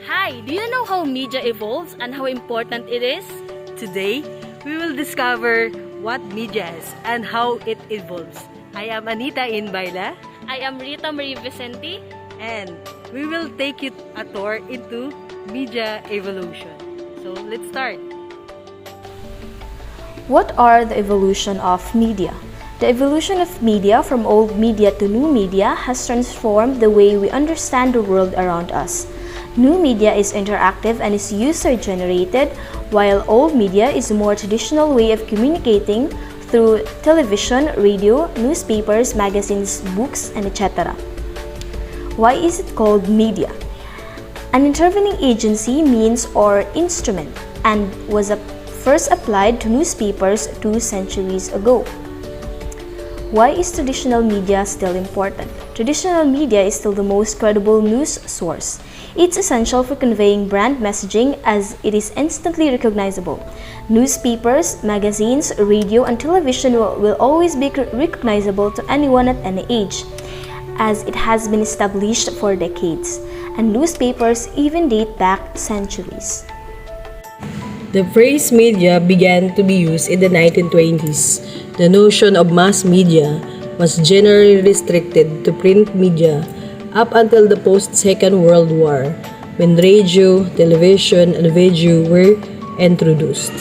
Hi, do you know how media evolves and how important it is? Today, we will discover what media is and how it evolves. I am Anita Inbaila, I am Rita Marie Vicente. and we will take you a tour into media evolution. So, let's start. What are the evolution of media? The evolution of media from old media to new media has transformed the way we understand the world around us. New media is interactive and is user-generated, while old media is a more traditional way of communicating through television, radio, newspapers, magazines, books, and etc. Why is it called media? An intervening agency, means, or instrument, and was first applied to newspapers 2 centuries ago. Why is traditional media still important? Traditional media is still the most credible news source. It's essential for conveying brand messaging as it is instantly recognizable. Newspapers, magazines, radio, and television will always be recognizable to anyone at any age, as it has been established for decades, and newspapers even date back centuries. The phrase media began to be used in the 1920s. The notion of mass media was generally restricted to print media up until the post-Second World War, when radio, television, and video were introduced.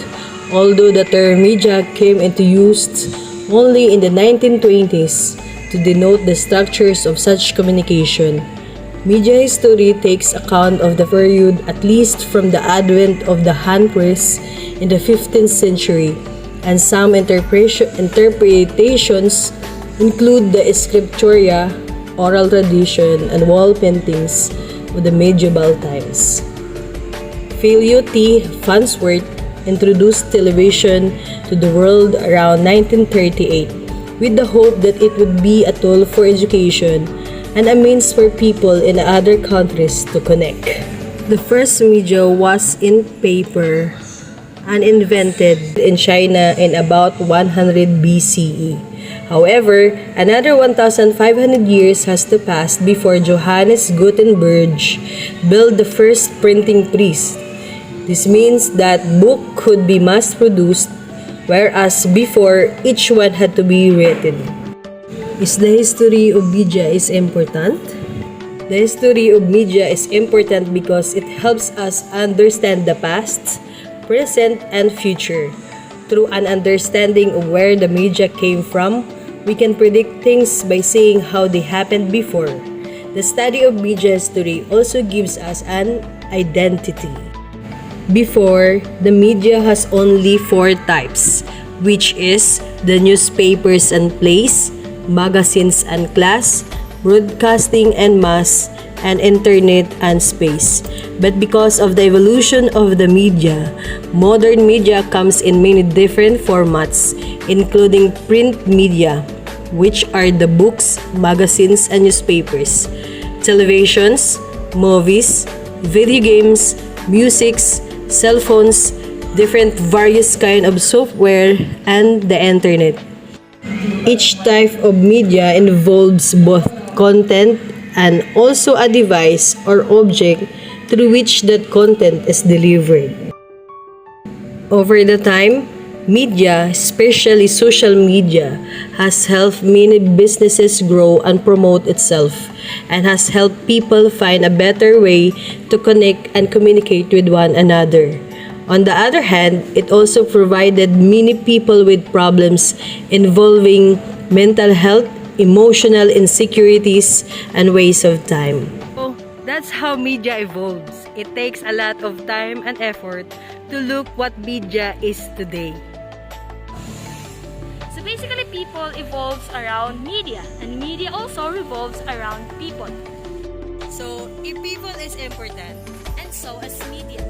Although the term media came into use only in the 1920s to denote the structures of such communication, media history takes account of the period at least from the advent of the hand press in the 15th century, and some interpretations include the scriptura, oral tradition, and wall paintings of the medieval times. Philo T. Farnsworth introduced television to the world around 1938 with the hope that it would be a tool for education and a means for people in other countries to connect. The first media was in paper and invented in China in about 100 BCE. However, another 1,500 years has to pass before Johannes Gutenberg built the first printing press. This means that book could be mass-produced, whereas before each one had to be written. Is the history of media is important? The history of media is important because it helps us understand the past, present, and future. Through an understanding of where the media came from, we can predict things by seeing how they happened before. The study of media history also gives us an identity. Before, the media has only 4 types, which is the newspapers and plays, magazines and class, broadcasting and mass, and internet and space. But because of the evolution of the media, modern media comes in many different formats, including print media, which are the books, magazines, and newspapers, televisions, movies, video games, musics, cell phones, different various kind of software, and the internet. Each type of media involves both content and also a device or object through which that content is delivered. Over the time, media, especially social media, has helped many businesses grow and promote itself, and has helped people find a better way to connect and communicate with one another. On the other hand, it also provided many people with problems involving mental health, emotional insecurities, and waste of time. So, that's how media evolves. It takes a lot of time and effort to look what media is today. So basically, people evolves around media, and media also revolves around people. So, if people is important, And so as media.